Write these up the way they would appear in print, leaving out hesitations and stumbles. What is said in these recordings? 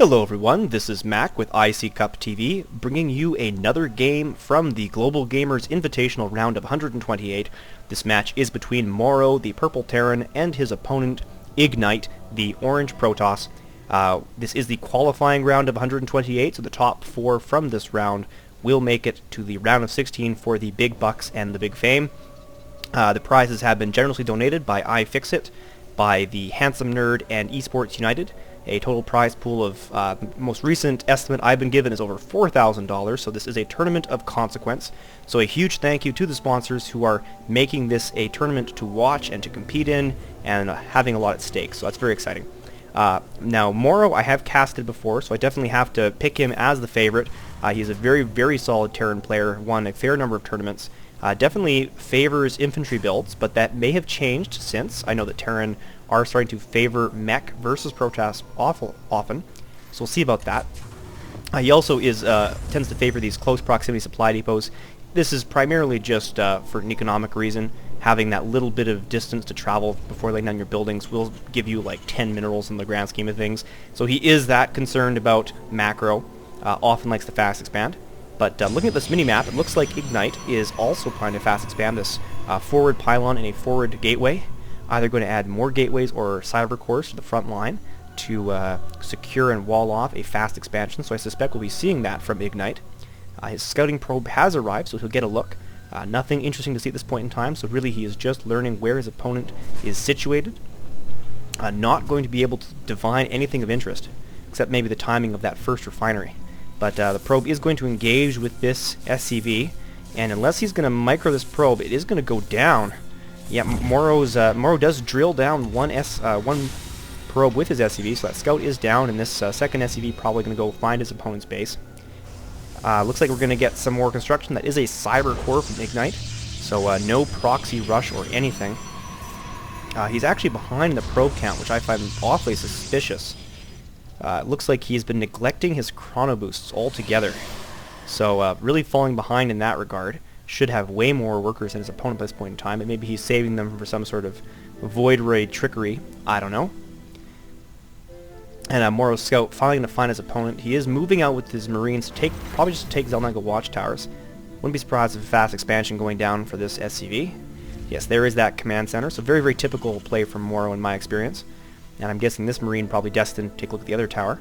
Hello everyone, this is Mac with IC Cup TV, bringing you another game from the Global Gamers Invitational round of 128. This match is between MorroW, the Purple Terran, and his opponent, Iggnite, the Orange Protoss. This is the qualifying round of 128, so the top 4 from this round will make it to the round of 16 for the big bucks and the big fame. The prizes have been generously donated by iFixit, by the Handsome Nerd, and Esports United. A total prize pool of, most recent estimate I've been given is over $4,000, so this is a tournament of consequence. So a huge thank you to the sponsors who are making this a tournament to watch and to compete in, and having a lot at stake, so that's very exciting. Now, MorroW I have casted before, so I definitely have to pick him as the favorite. He's a very, very solid Terran player, won a fair number of tournaments. Definitely favors infantry builds, but that may have changed since. I know that Terran are starting to favor mech versus Protoss often, so we'll see about that. He also tends to favor these close proximity supply depots. This is primarily just for an economic reason. Having that little bit of distance to travel before laying down your buildings will give you like 10 minerals in the grand scheme of things. So he is that concerned about macro, often likes to fast expand. But looking at this mini-map, it looks like Iggnite is also planning to fast expand this forward pylon and a forward gateway. Either going to add more gateways or cyber cores to the front line to secure and wall off a fast expansion, so I suspect we'll be seeing that from Iggnite. His scouting probe has arrived, so he'll get a look. Nothing interesting to see at this point in time, so really he is just learning where his opponent is situated. Not going to be able to divine anything of interest, except maybe the timing of that first refinery. But the probe is going to engage with this SCV, and unless he's going to micro this probe, it is going to go down. Yeah, MorroW does drill down one probe with his SCV, so that scout is down, and this second SCV probably going to go find his opponent's base. Looks like we're going to get some more construction. That is a cyber core from Iggnite, so no proxy rush or anything. He's actually behind the probe count, which I find awfully suspicious. It looks like he's been neglecting his chrono boosts altogether, so really falling behind in that regard. Should have way more workers than his opponent by this point in time, and maybe he's saving them for some sort of void ray trickery. I don't know. And MorroW's scout finally going to find his opponent. He is moving out with his marines to probably just to take Zelnaga watchtowers. Wouldn't be surprised if a fast expansion going down for this SCV. Yes, there is that command center, so very, very typical play from MorroW in my experience. And I'm guessing this marine probably destined to take a look at the other tower.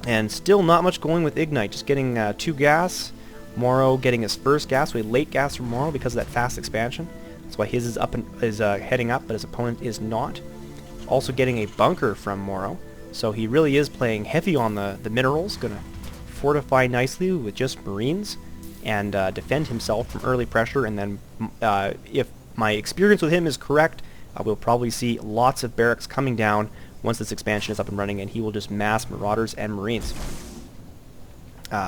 And still not much going with Iggnite, just getting 2 gas. MorroW getting his first gas, so a late gas from MorroW because of that fast expansion. That's why his is heading up, but his opponent is not. Also getting a bunker from MorroW, so he really is playing heavy on the minerals. Going to fortify nicely with just marines and defend himself from early pressure. And then, if my experience with him is correct, we'll probably see lots of barracks coming down once this expansion is up and running, and he will just mass marauders and marines.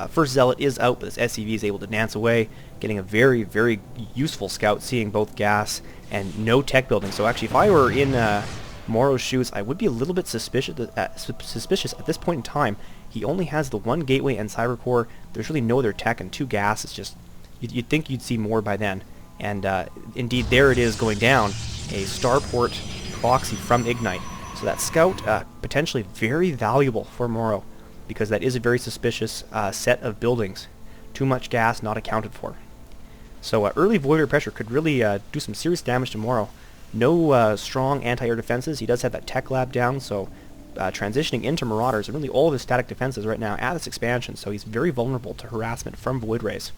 First Zealot is out, but this SCV is able to dance away, getting a very, very useful scout, seeing both gas and no tech building. So actually, if I were in MorroW's shoes, I would be a little bit suspicious at this point in time. He only has the 1 gateway and cyber core. There's really no other tech, and 2 gas. It's just, you'd think you'd see more by then. And indeed, there it is going down, a starport proxy from Iggnite. So that scout, potentially very valuable for MorroW, because that is a very suspicious set of buildings. Too much gas not accounted for. So early void ray pressure could really do some serious damage to MorroW. No strong anti-air defenses. He does have that tech lab down, so transitioning into marauders and really all of his static defenses right now at this expansion, so he's very vulnerable to harassment from void rays.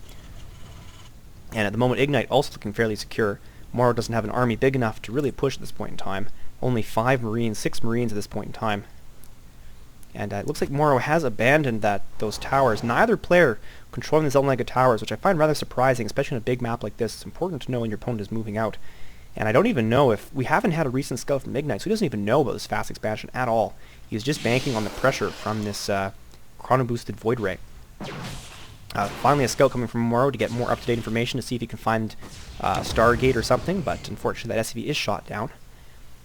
And at the moment, Iggnite also looking fairly secure. MorroW doesn't have an army big enough to really push at this point in time. Only 6 marines at this point in time. And it looks like MorroW has abandoned those towers. Neither player controlling the Zelnaga towers, which I find rather surprising, especially on a big map like this. It's important to know when your opponent is moving out. And I don't even know if... We haven't had a recent scout from Iggnite, so he doesn't even know about this fast expansion at all. He's just banking on the pressure from this chrono-boosted Void Ray. Finally a scout coming from MorroW to get more up-to-date information to see if he can find Stargate or something, but unfortunately that SCV is shot down.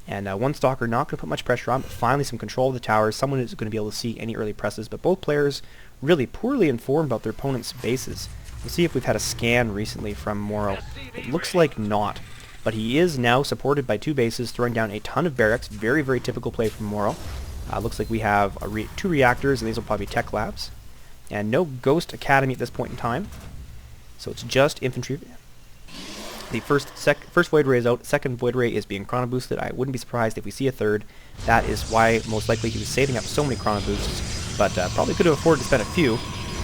And one stalker not going to put much pressure on, but finally some control of the towers. Someone is going to be able to see any early presses, but both players really poorly informed about their opponent's bases. We'll see if we've had a scan recently from MorroW. It looks like not. But he is now supported by 2 bases, throwing down a ton of barracks. Very, very typical play from MorroW. Looks like we have two reactors, and these will probably be tech labs. And no Ghost Academy at this point in time. So it's just infantry. The first Void Ray is out. Second Void Ray is being chrono boosted. I wouldn't be surprised if we see a third. That is why most likely he was saving up so many chrono boosts, but probably could have afforded to spend a few.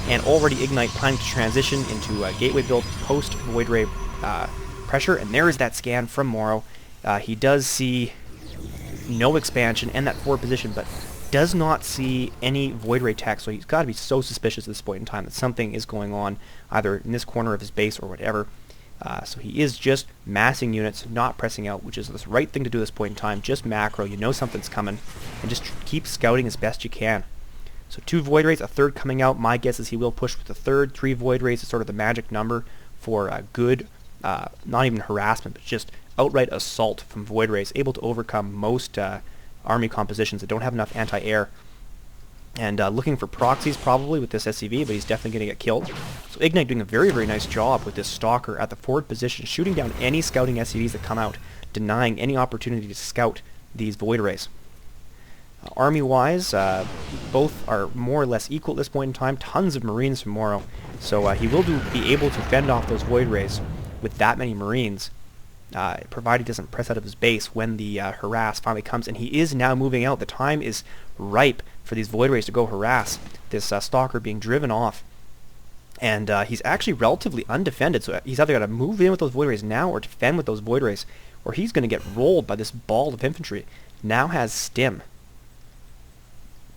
And already Iggnite planning to transition into a gateway build post Void Ray pressure. And there is that scan from MorroW. He does see no expansion and that forward position, but does not see any Void Ray tech, so he's got to be so suspicious at this point in time that something is going on either in this corner of his base or whatever. So he is just massing units, not pressing out, which is the right thing to do at this point in time. Just macro, you know something's coming, and just keep scouting as best you can. So 2 Void Rays, a third coming out. My guess is he will push with the third. 3 Void Rays is sort of the magic number for good, not even harassment, but just outright assault from Void Rays, able to overcome most army compositions that don't have enough anti-air. And looking for proxies probably with this SCV, but he's definitely going to get killed. So Iggnite doing a very, very nice job with this Stalker at the forward position, shooting down any scouting SCVs that come out, denying any opportunity to scout these Void Rays. Army-wise, both are more or less equal at this point in time. Tons of Marines from MorroW, so he will be able to fend off those Void Rays with that many Marines, provided he doesn't press out of his base when the harass finally comes. And he is now moving out. The time is ripe for these Void Rays to go harass this Stalker being driven off. And he's actually relatively undefended, so he's either got to move in with those Void Rays now or defend with those Void Rays, or he's going to get rolled by this ball of infantry. Now has Stim.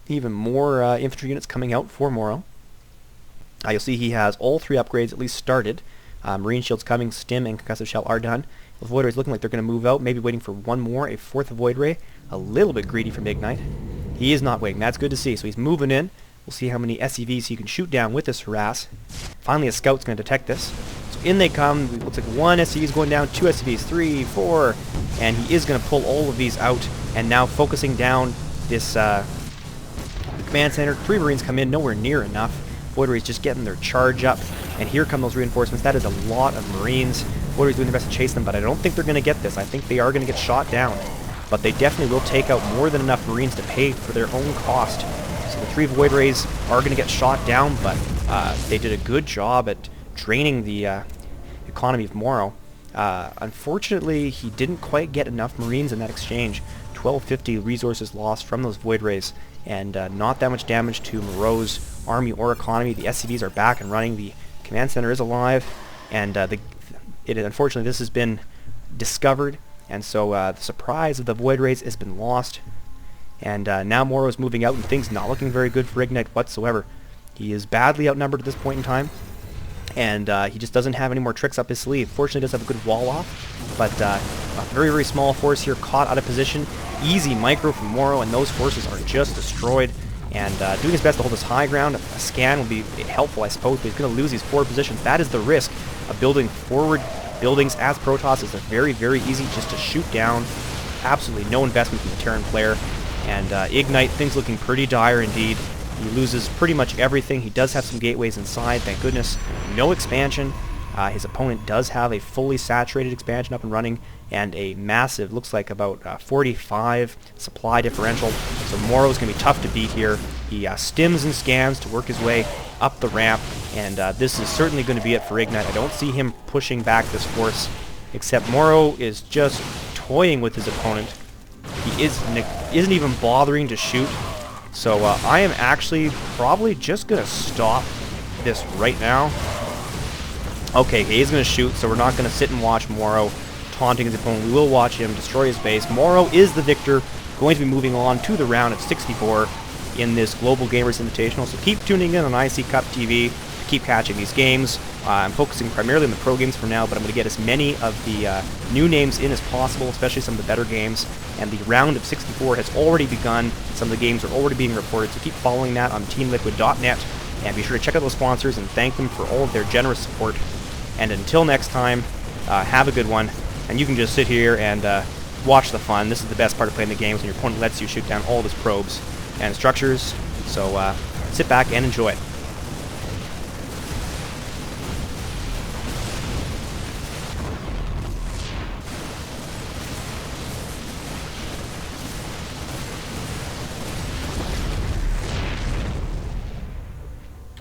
Even more infantry units coming out for MorroW. You'll see he has all 3 upgrades at least started. Marine Shields coming, Stim and Concussive Shell are done. The Void Rays looking like they're going to move out, maybe waiting for one more, a 4th Void Ray. A little bit greedy from Iggnite. He is not waiting, that's good to see. So he's moving in. We'll see how many SCVs he can shoot down with this harass. Finally a scout's going to detect this. So in they come. It looks like 1 SCV is going down, 2 SCVs, 3, 4, and he is going to pull all of these out. And now focusing down this command center. 3 Marines come in, nowhere near enough. Void Rays just getting their charge up, and here come those reinforcements. That is a lot of Marines. Void Rays doing their best to chase them, but I don't think they're going to get this. I think they are going to get shot down, but they definitely will take out more than enough Marines to pay for their own cost. So the 3 Void Rays are going to get shot down, but they did a good job at draining the economy of MorroW. Unfortunately, he didn't quite get enough Marines in that exchange. 1250 resources lost from those Void Rays, and not that much damage to MorroW's army or economy. The SCVs are back and running. The command center is alive, and unfortunately this has been discovered, and so the surprise of the Void Rays has been lost. And now MorroW is moving out, and things not looking very good for Iggnite whatsoever. He is badly outnumbered at this point in time, and he just doesn't have any more tricks up his sleeve. Fortunately, he does have a good wall off, but a very, very small force here caught out of position. Easy micro from MorroW, and those forces are just destroyed. And doing his best to hold his high ground. A scan will be helpful, I suppose, but he's going to lose these forward positions. That is the risk of building forward buildings as Protoss. Is very, very easy just to shoot down. Absolutely no investment from the Terran player. And Iggnite, things looking pretty dire indeed. He loses pretty much everything. He does have some gateways inside, thank goodness. No expansion. His opponent does have a fully saturated expansion up and running, and a massive, looks like about 45 supply differential. So MorroW's going to be tough to beat here. He stims and scans to work his way up the ramp, and this is certainly going to be it for Iggnite. I don't see him pushing back this force, except MorroW is just toying with his opponent. He isn't even bothering to shoot. So I am actually probably just going to stop this right now. Okay, he is going to shoot, so we're not going to sit and watch MorroW taunting his opponent. We will watch him destroy his base. MorroW is the victor, going to be moving on to the round of 64 in this Global Gamers Invitational. So keep tuning in on IC Cup TV to keep catching these games. I'm focusing primarily on the pro games for now, but I'm going to get as many of the new names in as possible, especially some of the better games. And the round of 64 has already begun. Some of the games are already being reported, so keep following that on teamliquid.net. And be sure to check out those sponsors and thank them for all of their generous support. And until next time, have a good one. And you can just sit here and watch the fun. This is the best part of playing the games, when your opponent lets you shoot down all of his probes and structures. So sit back and enjoy it.